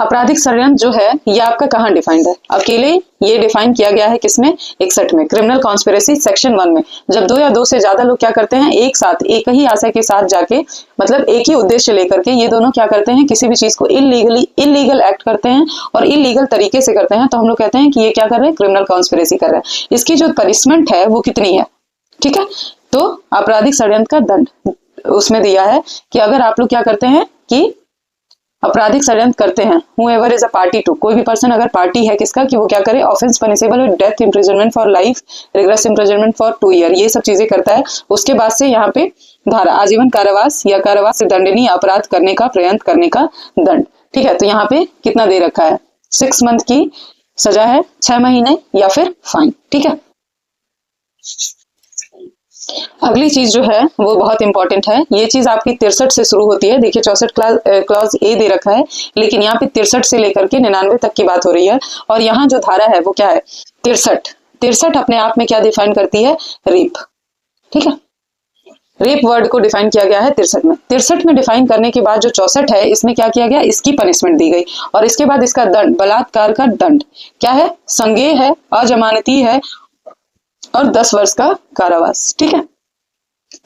आपराधिक षड्यंत्र जो है ये आपका कहाँ डिफाइंड है? अकेले ये डिफाइन किया गया है किसमें? 61 में, क्रिमिनल कॉन्स्पिरेसी सेक्शन 1 में। जब दो या दो से ज्यादा लोग क्या करते हैं, एक साथ एक ही आशय के साथ जाके, मतलब एक ही उद्देश्य लेकर के ये दोनों क्या करते हैं, किसी भी चीज को इलीगल एक्ट करते हैं और इलीगल तरीके से करते हैं, तो हम लोग कहते हैं कि ये क्या कर रहे हैं, क्रिमिनल कॉन्स्पिरेसी कर रहे हैं। इसकी जो पनिशमेंट है वो कितनी है? ठीक है, तो आपराधिक षड्यंत्र का दंड उसमें दिया है कि अगर आप लोग क्या करते हैं कि आपराधिक षड्यंत्र करते हैं, whoever is a party to, कोई भी पर्सन अगर पार्टी है किसका, कि वो क्या करे, offence punishable with death, imprisonment for life, rigorous imprisonment for 2 year, ये सब चीजें करता है। उसके बाद से यहाँ पे धारा आजीवन कारावास या कारावास से दंडनीय अपराध करने का प्रयत्न करने का दंड। ठीक है, तो यहाँ पे कितना दे रखा है, 6 मंथ की सजा है, 6 महीने या फिर फाइन। ठीक है, अगली चीज जो है वो बहुत इंपॉर्टेंट है। ये चीज आपकी 63 से शुरू होती है। देखिए 64 क्लॉज ए दे रखा है, लेकिन यहाँ पे 63 से लेकर के 99 तक की बात हो रही है। और यहाँ जो धारा है वो क्या है, 63 अपने आप में क्या डिफाइन करती है, रेप। ठीक है, रेप वर्ड को डिफाइन किया गया है 63 में। 63 में डिफाइन करने के बाद जो 64 है, इसमें क्या किया गया, इसकी पनिशमेंट दी गई। और इसके बाद इसका दंड, बलात्कार का दंड क्या है, संज्ञेय है, अजमानती है और 10 वर्ष का कारावास। ठीक है,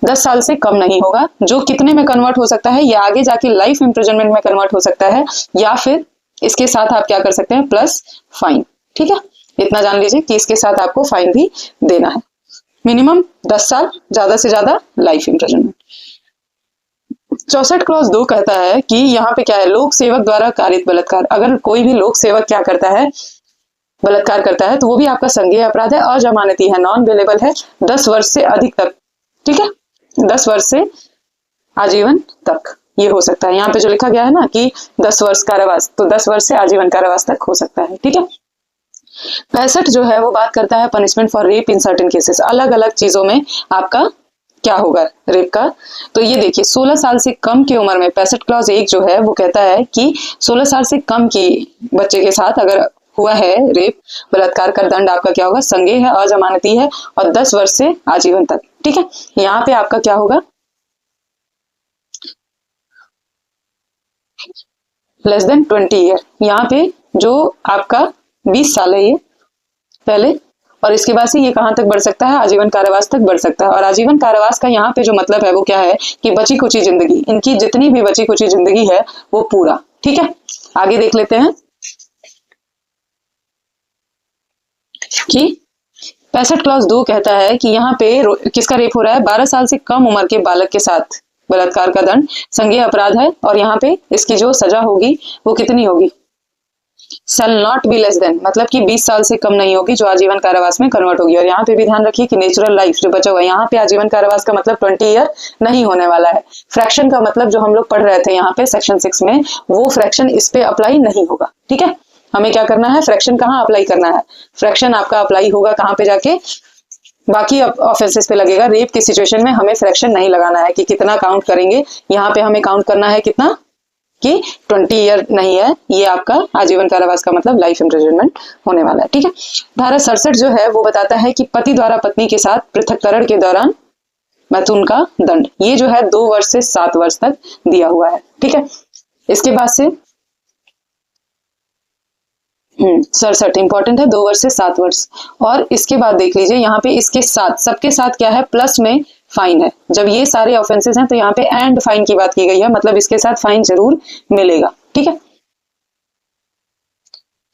10 साल से कम नहीं होगा, जो कितने में कन्वर्ट हो सकता है, ये आगे जाके लाइफ इम्प्रिजनमेंट में कन्वर्ट हो सकता है, या फिर इसके साथ आप क्या कर सकते हैं, प्लस फाइन। ठीक है, इतना जान लीजिए कि इसके साथ आपको फाइन भी देना है। मिनिमम 10 साल, ज्यादा से ज्यादा लाइफ इम्प्रिजनमेंट। 64 क्लॉज 2 कहता है कि यहाँ पे क्या है, लोक सेवक द्वारा कारित बलात्कार। अगर कोई भी लोक सेवक क्या करता है, बलात्कार करता है, तो वो भी आपका संज्ञेय अपराध है, अजमानती है, नॉन बेलेबल है, 10 वर्ष से अधिक तक। ठीक है, 10 वर्ष से आजीवन तक ये हो सकता है। यहाँ पे जो लिखा गया है ना कि 10 वर्ष कारावास, तो 10 वर्ष से आजीवन कारावास तक हो सकता है। ठीक है, 65 जो है वो बात करता है punishment for rape in certain cases. अलग अलग चीजों में आपका क्या होगा रेप का। तो ये देखिए 16 साल से कम की उम्र में 65 क्लॉज 1 जो है वो कहता है कि 16 साल से कम की बच्चे के साथ अगर हुआ है रेप, बलात्कार का दंड आपका क्या होगा, संज्ञेय है, अजमानती है और 10 वर्ष से आजीवन तक। ठीक है, यहाँ पे आपका क्या होगा, लेस देन 20 ईयर। यहाँ पे जो आपका 20 साल है ये पहले, और इसके बाद से ये कहां तक बढ़ सकता है, आजीवन कारावास तक बढ़ सकता है। और आजीवन कारावास का यहाँ पे जो मतलब है वो क्या है कि बची कुची जिंदगी, इनकी जितनी भी बची कुची जिंदगी है वो पूरा। ठीक है, आगे देख लेते हैं कि 65 क्लॉज 2 कहता है कि यहाँ पे किसका रेप हो रहा है, 12 साल से कम उम्र के बालक के साथ बलात्कार का दंड संज्ञेय अपराध है। और यहाँ पे इसकी जो सजा होगी वो कितनी होगी, shall not be less than, मतलब कि 20 साल से कम नहीं होगी, जो आजीवन कारावास में कन्वर्ट होगी। और यहाँ पे भी ध्यान रखिए कि नेचुरल लाइफ जो बचा हुआ है, यहाँ पे आजीवन कारावास का मतलब 20 ईयर नहीं होने वाला है। फ्रैक्शन का मतलब जो हम लोग पढ़ रहे थे यहाँ पे सेक्शन 6 में, वो फ्रैक्शन इस पे अप्लाई नहीं होगा। ठीक है, हमें क्या करना है, फ्रैक्शन कहाँ अप्लाई करना है, फ्रैक्शन आपका अप्लाई होगा कहाँ पे जाके, बाकी ऑफेंसेस पे लगेगा। रेप की सिचुएशन में हमें फ्रैक्शन नहीं लगाना है कि कितना काउंट करेंगे, यहाँ पे हमें काउंट करना है कितना, कि 20 ईयर नहीं है, ये आपका आजीवन कारावास का मतलब लाइफ इम्प्रिजनमेंट होने वाला है। ठीक है, धारा 67 जो है वो बताता है कि पति द्वारा पत्नी के साथ पृथककरण के दौरान मैथुन का दंड, ये जो है 2 वर्ष से 7 वर्ष तक दिया हुआ है। ठीक है, इसके बाद से 67 इंपॉर्टेंट है, 2 वर्ष से 7 वर्ष। और इसके बाद देख लीजिए यहाँ पे इसके साथ, सबके साथ क्या है, प्लस में फाइन है। जब ये सारे ऑफेंसेस हैं तो यहाँ पे एंड फाइन की बात की गई है, मतलब इसके साथ फाइन जरूर मिलेगा। ठीक है,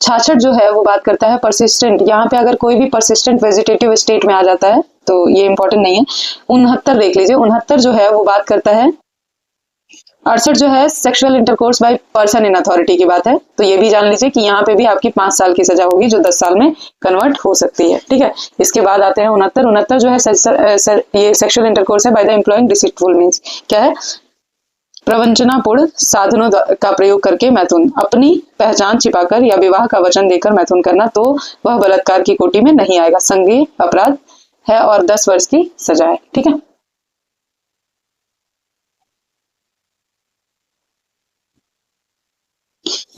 66 जो है वो बात करता है परसिस्टेंट। यहाँ पे अगर कोई भी परसिस्टेंट वेजिटेटिव स्टेट में आ जाता है तो ये इंपॉर्टेंट नहीं है। 69 देख लीजिए, 69 जो है वो बात करता है, 68 जो है sexual intercourse by person in authority की बात है। तो ये भी जान लीजिए कि यहाँ पे भी आपकी 5 साल की सजा होगी, जो 10 साल में कन्वर्ट हो सकती है। ठीक है, इसके बाद आते हैं 69 जो है ये सेक्सुअल इंटरकोर्स है by the employing deceitful means, क्या है, प्रवंचनापूर्ण साधनों का प्रयोग करके मैथुन, अपनी पहचान छिपाकर या विवाह का वचन देकर मैथुन करना, तो वह बलात्कार की कोटि में नहीं आएगा, संज्ञेय अपराध है और 10 वर्ष की सजा है। ठीक है,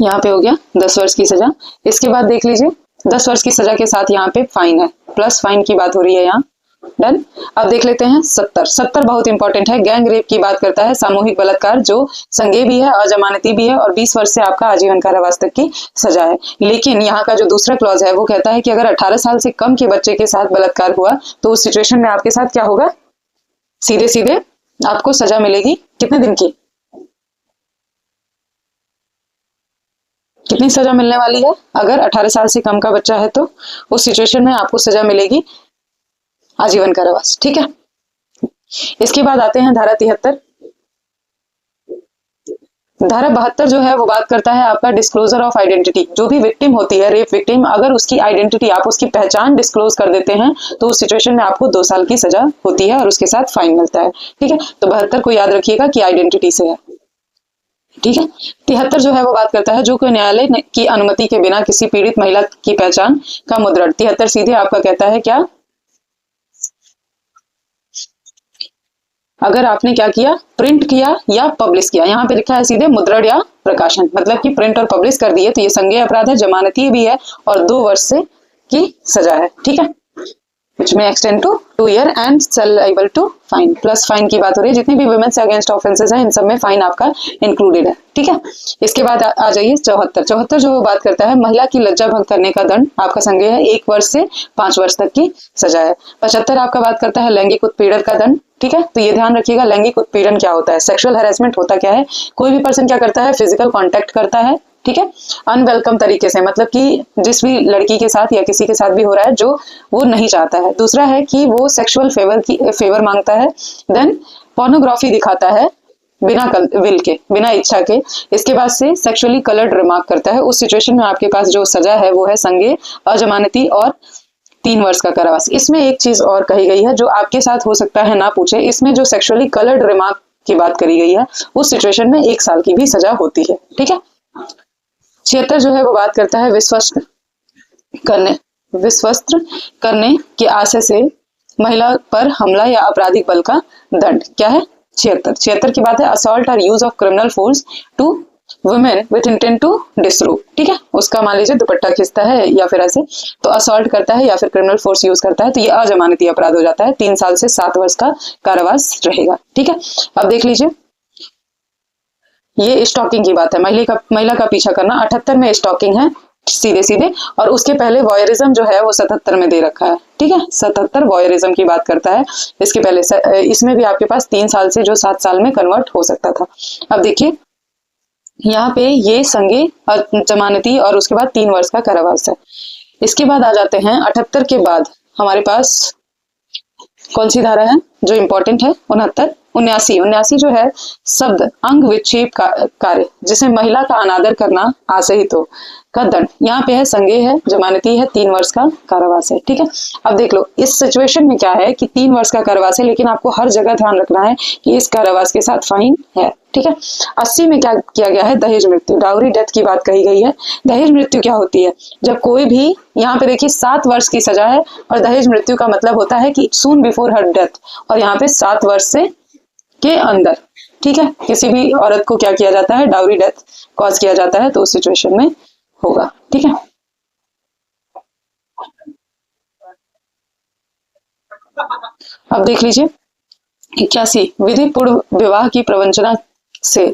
यहाँ पे हो गया 10 वर्ष की सजा। इसके बाद देख लीजिए 10 वर्ष की सजा के साथ यहाँ पे फाइन है, प्लस फाइन की बात हो रही है यहाँ, डन। अब देख लेते हैं 70। 70 बहुत इंपॉर्टेंट है, गैंग रेप की बात करता है, सामूहिक बलात्कार जो संज्ञेय भी है, अजमानती भी है और 20 वर्ष से आपका आजीवन कारावास तक की सजा है। लेकिन यहाँ का जो दूसरा क्लॉज है वो कहता है कि अगर 18 साल से कम के बच्चे के साथ बलात्कार हुआ तो उस सिचुएशन में आपके साथ क्या होगा, सीधे सीधे आपको सजा मिलेगी कितने दिन की, कितनी सजा मिलने वाली है, अगर 18 साल से कम का बच्चा है तो उस सिचुएशन में आपको सजा मिलेगी आजीवन कारावास। ठीक है, इसके बाद आते हैं धारा 73। धारा 72 जो है वो बात करता है आपका डिस्क्लोजर ऑफ आइडेंटिटी। जो भी विक्टिम होती है, रेप विक्टिम, अगर उसकी आइडेंटिटी, आप उसकी पहचान डिस्क्लोज कर देते हैं तो उस सिचुएशन में आपको 2 साल की सजा होती है और उसके साथ फाइन मिलता है। ठीक है, तो 72 को याद रखिएगा कि आइडेंटिटी से है। ठीक है, 73 जो है वो बात करता है जो कोई न्यायालय की अनुमति के बिना किसी पीड़ित महिला की पहचान का मुद्रण। 73 सीधे आपका कहता है क्या, अगर आपने क्या किया, प्रिंट किया या पब्लिश किया, यहाँ पे लिखा है सीधे मुद्रण या प्रकाशन, मतलब कि प्रिंट और पब्लिश कर दिए तो ये संज्ञेय अपराध है, जमानती भी है और 2 वर्ष से की सजा है। ठीक है, which may extend to 2 year and liable to fine, plus fine की बात हो रही है। जितनी भी वुमेन से अगेंस्ट ऑफेंसेस हैं इन सब में फाइन आपका इंक्लूडेड है। ठीक है, इसके बाद आ जाइए 74। 74 जो बात करता है महिला की लज्जा भंग करने का दंड आपका संज्ञेय है, 1 वर्ष से 5 वर्ष तक की सजा है। 75 आपका बात करता है लैंगिक उत्पीड़न का दंड। ठीक है, तो ये ध्यान रखिएगा लैंगिक उत्पीड़न क्या होता है, सेक्सुअल हैरेसमेंट होता क्या है, कोई भी पर्सन क्या करता है, फिजिकल कांटेक्ट करता है। ठीक है, अनवेलकम तरीके से, मतलब कि जिस भी लड़की के साथ या किसी के साथ भी हो रहा है जो वो नहीं चाहता है। दूसरा है कि वो सेक्सुअल फेवर मांगता है। देन पोर्नोग्राफी दिखाता है बिना विल के, बिना इच्छा के। इसके बाद से सेक्सुअली कलर्ड रिमार्क करता है। उस सिचुएशन में आपके पास जो सजा है वो है संज्ञेय, अजमानती और 3 वर्ष का कारावास। इसमें एक चीज और कही गई है जो आपके साथ हो सकता है ना पूछे, इसमें जो सेक्सुअली कलर्ड रिमार्क की बात करी गई है उस सिचुएशन में 1 साल की भी सजा होती है। ठीक है, 76 जो है वो बात करता है विश्वस्त करने के आशय से महिला पर हमला या आपराधिक बल का दंड। क्या है, 76 की बात है असॉल्ट और use of criminal force to women with intent to disrobe. ठीक है, उसका मान लीजिए दुपट्टा खींचता है या फिर ऐसे तो असॉल्ट करता है या फिर क्रिमिनल फोर्स यूज करता है तो ये अजमानती अपराध हो जाता है, 3 साल से 7 वर्ष का कारावास रहेगा। ठीक है, अब देख लीजिए ये स्टॉकिंग की बात है, महिला का पीछा करना। 78 में स्टॉकिंग है सीधे सीधे, और उसके पहले वॉयरिज्म जो है वो 77 में दे रखा है। ठीक है, 77 वॉयरिज्म की बात करता है। इसके पहले इसमें भी आपके पास 3 साल से जो 7 साल में कन्वर्ट हो सकता था। अब देखिए यहाँ पे ये संज्ञेय, जमानती और उसके बाद 3 वर्ष का कारावास है। इसके बाद आ जाते हैं 78 के बाद हमारे पास कौन सी धारा है जो इंपॉर्टेंट है, 79 जो है शब्द अंग विक्षेप कार्य जिसमें महिला का अनादर करना आशयित हो का दंड। यहाँ पे है संज्ञेय है, जमानती है, 3 वर्ष का कारावास है। ठीक है, अब देख लो इस सिचुएशन में क्या है कि 3 वर्ष का कारावास है, लेकिन आपको हर जगह ध्यान रखना है कि इस कारावास के साथ फाइन है। ठीक है, 80 में क्या किया गया है, दहेज मृत्यु, डाउरी डेथ की बात कही गई है। दहेज मृत्यु क्या होती है, जब कोई भी, यहाँ पे देखिए 7 वर्ष की सजा है और दहेज मृत्यु का मतलब होता है कि सून बिफोर हर डेथ, और यहाँ पे 7 वर्ष से के अंदर। ठीक है, किसी भी औरत को क्या किया जाता है, डाउरी डेथ कॉज किया जाता है, तो उस सिचुएशन में होगा। ठीक है, अब देख लीजिए 81 विधि पूर्व विवाह की प्रवंचना से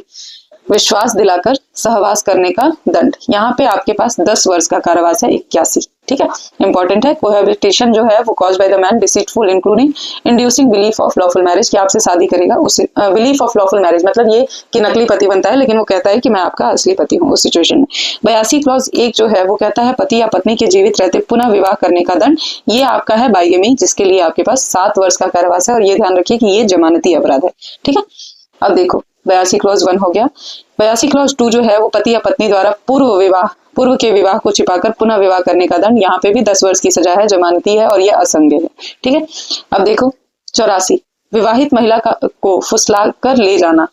विश्वास दिलाकर सहवास करने का दंड। यहाँ पे आपके पास 10 वर्ष का कारावास है। 81 ठीक है, इंपॉर्टेंट है। कोहैबिटेशन जो है वो cause by the man deceitful including inducing belief of lawful marriage, कि आपसे शादी करेगा उस बिलीफ ऑफ लॉफुल मैरिज, मतलब ये कि नकली पति बनता है लेकिन वो कहता है कि मैं आपका असली पति हूँ उस सिचुएशन में। 82 क्लॉज 1 जो है वो कहता है पति या पत्नी के जीवित रहते पुनः विवाह करने का दंड। ये आपका है बाइगेमी, जिसके लिए आपके पास 7 वर्ष का कारावास है, और ये ध्यान रखिए कि ये जमानती अपराध है। ठीक है, अब देखो 82 क्लॉज 1 हो गया। 82 क्लॉज 2 जो है वो पति या पत्नी द्वारा पूर्व के विवाह को छिपाकर पुनः विवाह करने का दंड। यहाँ पे भी 10 वर्ष की सजा है, जमानती है और ये असंज्ञेय है। ठीक है, अब देखो 84 विवाहित महिला को फुसला कर ले जाना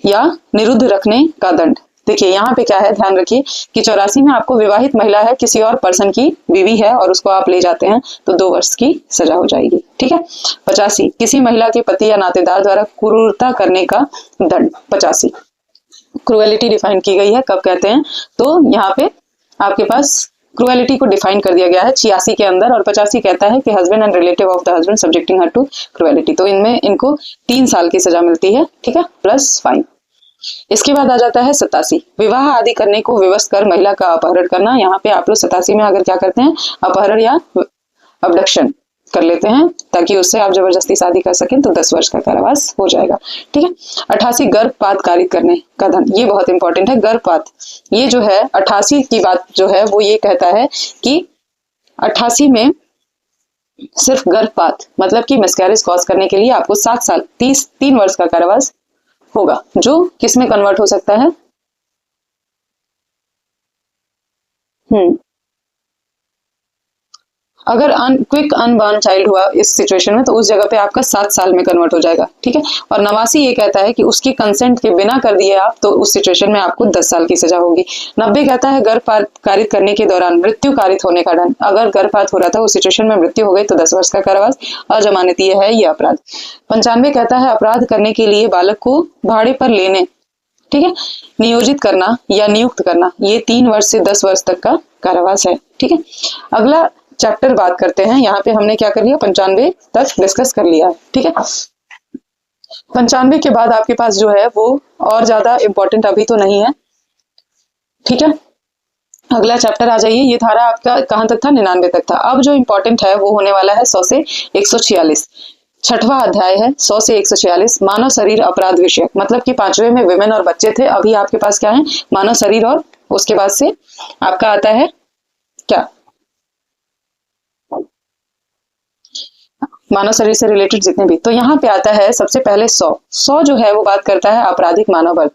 या निरुद्ध रखने का दंड। देखिए यहाँ पे क्या है, ध्यान रखिए कि 84 में आपको विवाहित महिला है, किसी और पर्सन की बीवी है और उसको आप ले जाते हैं तो 2 वर्ष की सजा हो जाएगी। ठीक है, 85 किसी महिला के पति या नातेदार द्वारा क्रूरता करने का दंड। 85 क्रुएलिटी डिफाइन की गई है, कब कहते हैं, तो यहाँ पे आपके पास क्रुएलिटी को डिफाइन कर दिया गया है 86 के अंदर, और 85 कहता है कि husband and relative of the husband subjecting her to cruelty. तो इनमें इनको 3 साल की सजा मिलती है, ठीक है, प्लस फाइन। इसके बाद आ जाता है 87, विवाह आदि करने को विवश कर महिला का अपहरण करना। यहाँ पे आप लोग 87 में अगर क्या करते हैं, अपहरण या अबडक्शन कर लेते हैं ताकि उससे आप जबरदस्ती शादी कर सकें, तो 10 वर्ष का कारावास हो जाएगा, ठीक है। 88 गर्भपात कारित करने का दंड, ये बहुत इंपॉर्टेंट है। गर्भपात, ये जो है 88 की बात जो है वो ये कहता है कि 88 में सिर्फ गर्भपात मतलब कि मिसकैरेज कॉज करने के लिए आपको 7 साल 3 वर्ष का कारावास होगा, जो किस में कन्वर्ट हो सकता है, अगर क्विक अनबॉर्न चाइल्ड हुआ इस सिचुएशन में तो उस जगह पे आपका 7 साल में कन्वर्ट हो जाएगा, ठीक है। और 89 ये कहता है कि उसकी कंसेंट के बिना कर दिए आप तो उस सिचुएशन में आपको 10 साल की सजा होगी। 90 कहता है गर्भपात कारित करने के दौरान मृत्यु कारित होने का दंड, अगर गर्भपात हो रहा था उस सिचुएशन में मृत्यु हो गई तो 10 वर्ष का कारावास, अजमानतीय है ये अपराध। 95 कहता है अपराध करने के लिए बालक को भाड़े पर लेने, ठीक है, नियोजित करना या नियुक्त करना, ये 3 वर्ष से 10 वर्ष तक का कारावास है, ठीक है। अगला चैप्टर बात करते हैं, यहाँ पे हमने क्या कर लिया, 95 तक डिस्कस कर लिया है, ठीक है। 95 के बाद आपके पास जो है वो और ज्यादा इंपॉर्टेंट अभी तो नहीं है, ठीक है। अगला चैप्टर आ जाइए, ये धारा आपका कहां तक था, 99 तक था। अब जो इंपॉर्टेंट है वो होने वाला है 100 से 146, 6वां अध्याय है 100 से 146, मानव शरीर अपराध विषय, मतलब कि 5वें में विमेन और बच्चे थे, अभी आपके पास क्या है, मानव शरीर, और उसके बाद से आपका आता है क्या, मानव शरीर से रिलेटेड जितने भी। तो यहाँ पे आता है सबसे पहले 100 जो है वो बात करता है आपराधिक मानव बर्त,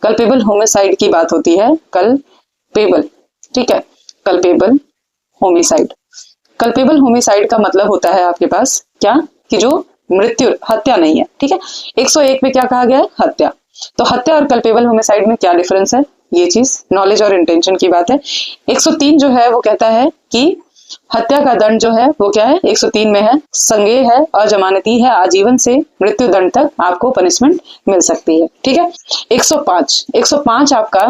कल्पेबल होमिसाइड की बात होती है, कल्पेबल, ठीक है, कल्पेबल होमिसाइड। कल्पेबल होमिसाइड का मतलब होता है आपके पास क्या, कि जो मृत्यु, हत्या नहीं है, ठीक है। 101 में क्या कहा गया है, हत्या। तो हत्या और कल्पेबल होमिसाइड में क्या डिफरेंस है, ये चीज नॉलेज और इंटेंशन की बात है। 103 जो है वो कहता है कि हत्या का दंड जो है वो क्या है, 103 में है, संज्ञेय है, अजमानती है, आजीवन से मृत्यु दंड तक आपको पनिशमेंट मिल सकती है, ठीक है। 105 आपका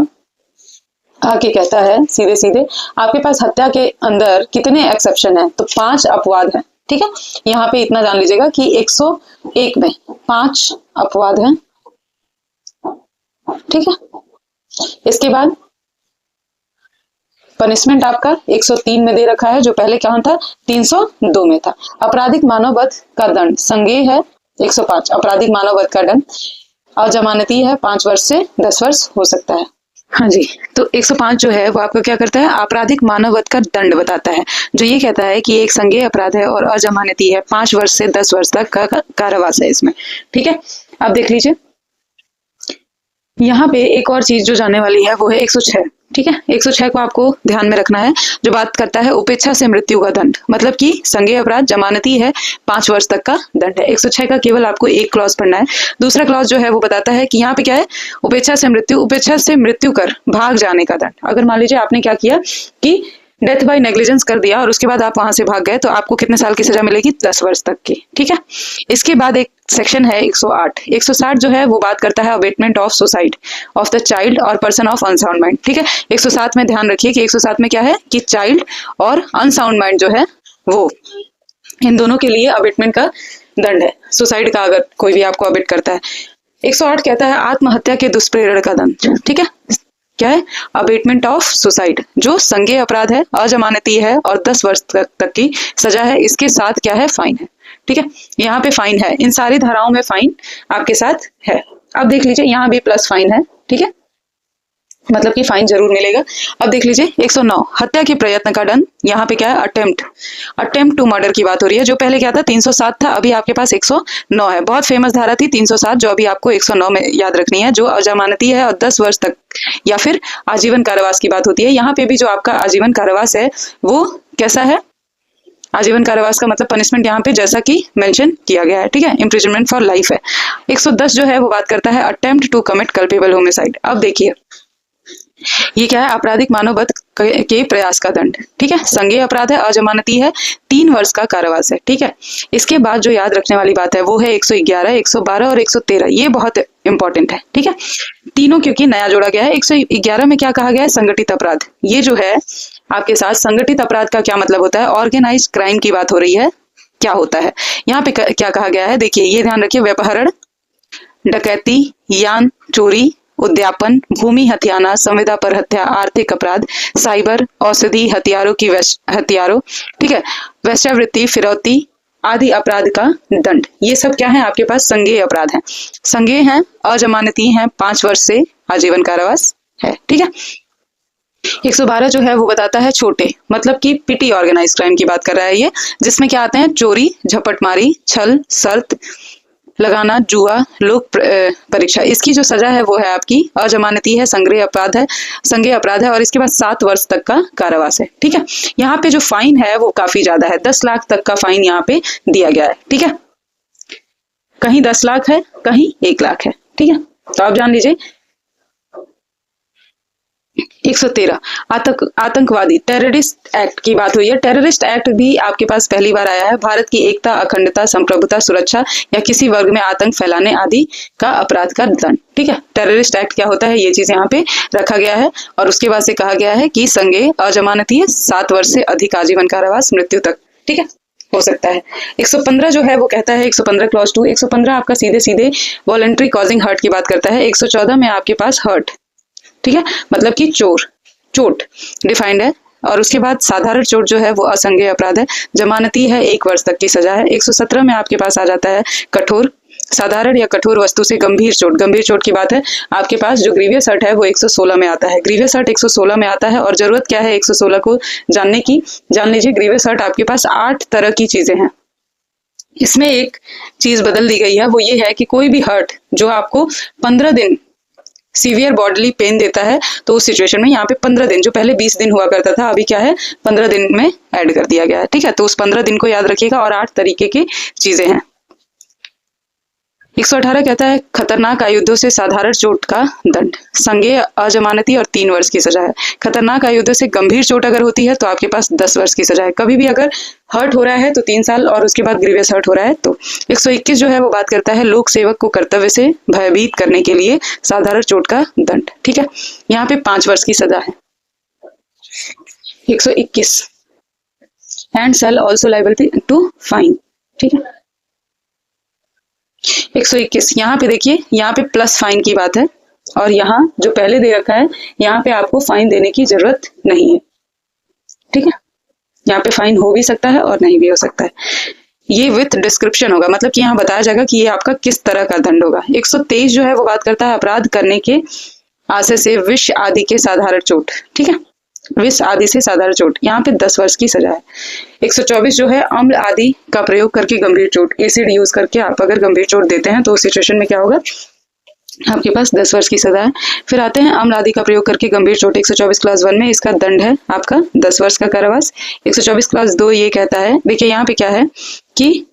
आगे कहता है सीधे सीधे, आपके पास हत्या के अंदर कितने एक्सेप्शन है, तो 5 अपवाद है, ठीक है। यहाँ पे इतना जान लीजिएगा कि 101 में 5 अपवाद है, ठीक है। इसके बाद पनिशमेंट आपका 103 में दे रखा है, जो पहले कहां था, 302 में था। आपराधिक मानव वध का दंड संज्ञेय है 105, आपराधिक मानव वध का दंड अजमानती है, 5 वर्ष से 10 वर्ष हो सकता है। हाँ जी, तो 105 जो है वो आपको क्या करता है, आपराधिक मानव वध का दंड बताता है, जो ये कहता है कि एक संज्ञेय अपराध है और अजमानती है, 5 वर्ष से 10 वर्ष तक का कारावास है इसमें, ठीक है। अब देख लीजिए यहाँ पे एक और चीज जो जानने वाली है वो है 106, ठीक है। 106 को आपको ध्यान में रखना है, जो बात करता है उपेक्षा से मृत्यु का दंड, मतलब कि संज्ञेय अपराध जमानती है, 5 वर्ष तक का दंड है। 106 का केवल आपको एक क्लॉज पढ़ना है। दूसरा क्लॉज जो है वो बताता है कि यहाँ पे क्या है, उपेक्षा से मृत्यु कर भाग जाने का दंड। अगर मान लीजिए आपने क्या किया कि डेथ बाय नेग्लिजेंस कर दिया और उसके बाद आप वहां से भाग गए, तो आपको कितने साल की सजा मिलेगी, 10 वर्ष तक की, ठीक है। इसके बाद एक सेक्शन है 160 जो है वो बात करता है abetment of suicide of the child और पर्सन ऑफ अनसाउंड माइंड, ठीक है। 107 में ध्यान रखिए कि 107 में क्या है कि चाइल्ड और अनसाउंड माइंड जो है वो, इन दोनों के लिए अबेटमेंट का दंड है, सुसाइड का अगर कोई भी आपको अबेट करता है। 108 कहता है आत्महत्या के दुष्प्रेरण का दंड, ठीक है। क्या है, अबेटमेंट ऑफ सुसाइड, जो संज्ञेय अपराध है, अजमानती है और 10 वर्ष तक की सजा है, इसके साथ क्या है, फाइन है, ठीक है। यहाँ पे फाइन है, इन सारी धाराओं में फाइन आपके साथ है। अब देख लीजिए यहाँ भी प्लस फाइन है, ठीक है, मतलब कि फाइन जरूर मिलेगा। अब देख लीजिए 109 हत्या के प्रयत्न का दंड, यहाँ पे क्या है, अटेम्प्ट टू मर्डर की बात हो रही है। जो पहले क्या था, 307 था, अभी आपके पास 109 है। बहुत फेमस धारा थी 307, जो अभी आपको 109 में याद रखनी है, जो अजमानती है और 10 वर्ष तक या फिर आजीवन कारावास की बात होती है। यहाँ पे भी जो आपका आजीवन कारावास है वो कैसा है, आजीवन कारावास का मतलब पनिशमेंट यहाँ पे जैसा कि मेंशन किया गया है, ठीक है, इम्प्रिजनमेंट फॉर लाइफ है। 110 जो है वो बात करता है attempt to commit culpable homicide. अब देखिए ये क्या है, आपराधिक मानव वध के प्रयास का दंड, ठीक है, संज्ञेय अपराध है, अजमानती है, 3 वर्ष का कारावास है, ठीक है। इसके बाद जो याद रखने वाली बात है वो है 111, 112 और 113, ये बहुत इंपॉर्टेंट है, ठीक है। तीनों क्योंकि नया जोड़ा गया है। 111 में क्या कहा गया है, संगठित अपराध, ये जो है आपके साथ संगठित अपराध का क्या मतलब होता है, ऑर्गेनाइज्ड क्राइम की बात हो रही है, क्या होता है। यहाँ पे क्या कहा गया है, देखिए ये ध्यान रखिए, व्यपहरण, डकैती, यान चोरी, उद्यापन, भूमि हथियाना, संविदा पर हत्या, आर्थिक अपराध, साइबर, औषधि, हथियारों की हथियारों, ठीक है, वेश्यावृत्ति, फिरौती आदि अपराध का दंड। ये सब क्या है, आपके पास संज्ञेय अपराध हैं। संज्ञेय हैं, अजमानती हैं, 5 वर्ष से आजीवन कारावास है, ठीक है। 112 जो है वो बताता है छोटे, मतलब कि पिटी ऑर्गेनाइज क्राइम की बात कर रहा है ये, जिसमें क्या आते हैं, चोरी, झपटमारी, छल, शर्त लगाना, जुआ, लोक परीक्षा। इसकी जो सजा है वो है आपकी अजमानती है, संज्ञेय अपराध है और इसके बाद 7 वर्ष तक का कारावास है, ठीक है। यहाँ पे जो फाइन है वो काफी ज्यादा है, 10 लाख तक का फाइन यहाँ पे दिया गया है, ठीक है। कहीं 10 लाख है, कहीं 1 लाख है, ठीक है। तो आप जान लीजिए। 113 आतंकवादी टेररिस्ट एक्ट की बात हुई है। टेररिस्ट एक्ट भी आपके पास पहली बार आया है। भारत की एकता, अखंडता, संप्रभुता, सुरक्षा या किसी वर्ग में आतंक फैलाने आदि का अपराध का दंड, ठीक है। टेररिस्ट एक्ट क्या होता है, ये चीज यहाँ पे रखा गया है और उसके बाद से कहा गया है कि संज्ञेय, अजमानती है, 7 वर्ष से अधिक आजीवन कारावास, मृत्यु तक, ठीक है, हो सकता है। 115 जो है वो कहता है, 115 क्लॉज 2, 115 आपका सीधे सीधे वॉलंटरी कॉजिंग हर्ट की बात करता है। 114 में आपके पास हर्ट, ठीक है, मतलब कि चोट डिफाइंड है। और उसके बाद साधारण चोट जो है वो असंज्ञेय अपराध है, जमानती है, 1 वर्ष तक की सजा है। 117 में आपके पास आ जाता है कठोर, साधारण या कठोर वस्तु से गंभीर चोट की बात है। आपके पास जो ग्रीवियस हर्ट है वो 116 में आता है। ग्रीवियस हर्ट 116 में आता है और जरूरत क्या है 116 को जानने की, जान लीजिए। ग्रीवियस हर्ट आपके पास 8 तरह की चीजें हैं। इसमें एक चीज बदल दी गई है, वो ये है कि कोई भी हर्ट जो आपको 15 दिन सीवियर बॉडीली पेन देता है, तो उस सिचुएशन में यहाँ पे 15 दिन, जो पहले 20 दिन हुआ करता था, अभी क्या है 15 दिन में ऐड कर दिया गया है, ठीक है। तो उस 15 दिन को याद रखिएगा और 8 तरीके की चीजें हैं। 118 कहता है खतरनाक आयुधों से साधारण चोट का दंड, संज्ञेय, अजमानती और 3 वर्ष की सजा है। खतरनाक आयुधों से गंभीर चोट अगर होती है तो आपके पास 10 वर्ष की सजा है। कभी भी अगर हर्ट हो रहा है तो 3 साल और उसके बाद ग्रीवियस हर्ट हो रहा है तो। 121 जो है वो बात करता है लोक सेवक को कर्तव्य से भयभीत करने के लिए साधारण चोट का दंड, ठीक है। यहाँ पे 5 वर्ष की सजा है। 121 and shall also liable to fine, ठीक है। 121 यहाँ पे देखिए, यहाँ पे प्लस फाइन की बात है और यहाँ जो पहले दे रखा है यहाँ पे आपको फाइन देने की जरूरत नहीं है, ठीक है। यहाँ पे फाइन हो भी सकता है और नहीं भी हो सकता है। ये विथ डिस्क्रिप्शन होगा, मतलब कि यहाँ बताया जाएगा कि ये आपका किस तरह का दंड होगा। 123 जो है वो बात करता है अपराध करने के आशय से विष आदि के साधारण चोट, ठीक है, विष आदि से साधारण चोट, यहाँ पे 10 वर्ष की सजा है। 124 जो है अम्ल आदि का प्रयोग करके गंभीर चोट, एसिड यूज करके आप अगर गंभीर चोट देते हैं तो उस सिचुएशन में क्या होगा, आपके पास 10 वर्ष की सजा है। फिर आते हैं अम्ल आदि का प्रयोग करके गंभीर चोट। 124 क्लास 1 में इसका दंड है आपका 10 वर्ष का कारावास। 124 क्लास 2 ये कहता है, देखिए यहाँ पे क्या है कि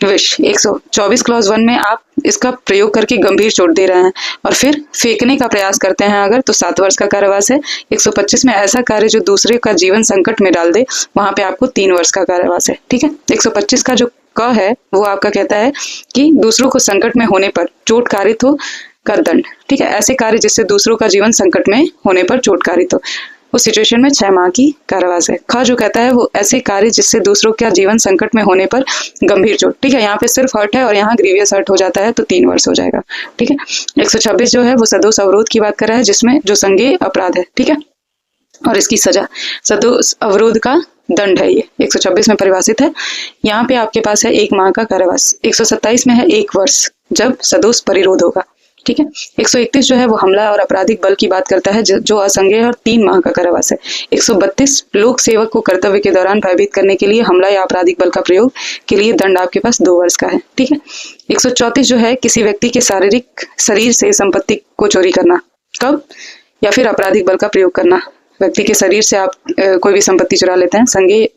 विष, 124 क्लॉज 1 में आप इसका प्रयोग करके गंभीर चोट दे रहे हैं और फिर फेंकने का प्रयास करते हैं अगर, तो 7 वर्ष का कारावास है। 125 में ऐसा कार्य जो दूसरे का जीवन संकट में डाल दे, वहां पे आपको 3 वर्ष का कारावास है, ठीक है। 125 का जो क है वो आपका कहता है कि दूसरों को संकट में होने पर चोट कारित हो का दंड, ठीक है। ऐसे कार्य जिससे दूसरों का जीवन संकट में होने पर चोट कारित हो, उस सिचुएशन में 6 माह की कारावास है। ख जो कहता है वो ऐसे कार्य जिससे दूसरों का जीवन संकट में होने पर गंभीर चोट, ठीक है। यहाँ पे सिर्फ हर्ट है और यहाँ ग्रीवियस हर्ट हो जाता है तो 3 वर्ष हो जाएगा, ठीक है। 126 जो है वो सदोष अवरोध की बात कर रहा है, जिसमें जो संज्ञेय अपराध है, ठीक है, और इसकी सजा सदोष अवरोध का दंड है, ये 126 में परिभाषित है। यहाँ पे आपके पास है 1 माह का कारावास। 127 में है 1 वर्ष जब सदोष परिरोध होगा, ठीक है। 131 जो है वो हमला और आपराधिक बल की बात करता है, जो असंज्ञेय और 3 माह का कारावास है। 132 लोक सेवक को कर्तव्य के दौरान भयभीत करने के लिए हमला या आपराधिक बल का प्रयोग के लिए दंड आपके पास 2 वर्ष का है, ठीक है। 134 जो है किसी व्यक्ति के शरीर से संपत्ति को चोरी करना, कब, या फिर आपराधिक बल का प्रयोग करना। व्यक्ति के शरीर से आप कोई भी संपत्ति चुरा लेते हैं, संज्ञेय,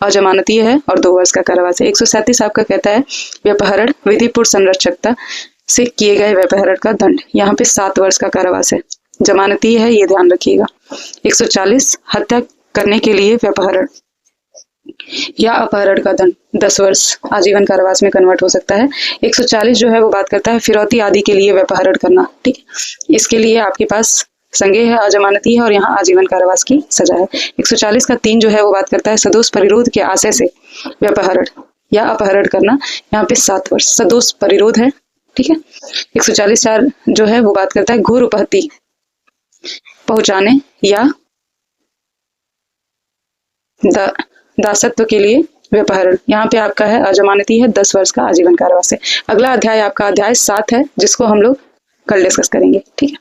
अजमानतीय है और 2 वर्ष का कारावास है। 137 आपका कहता है व्यपहरण, विधिपूर्ण संरक्षकता से किए गए व्यपहरण का दंड, यहाँ पे 7 वर्ष का कारावास है, जमानती है, ये ध्यान रखिएगा। 140 हत्या करने के लिए व्यपहरण या अपहरण का दंड 10 वर्ष आजीवन कारावास में कन्वर्ट हो सकता है। 140 जो है वो बात करता है फिरौती आदि के लिए व्यपहरण करना, ठीक है। इसके लिए आपके पास संज्ञेय है, अजमानती है और यहाँ आजीवन कारावास की सजा है। 140 का 3 जो है वो बात करता है सदोष परिरोध के आशय से व्यपहरण या अपहरण करना, यहाँ पे 7 वर्ष सदोष परिरोध है, ठीक है। 140(4) जो है वो बात करता है घोर उपहति पहुंचाने या दासत्व के लिए व्यपहरण, यहाँ पे आपका है अजमानती है, 10 वर्ष का आजीवन कारावास है। अगला अध्याय आपका अध्याय 7 है जिसको हम लोग कल डिस्कस करेंगे, ठीक है।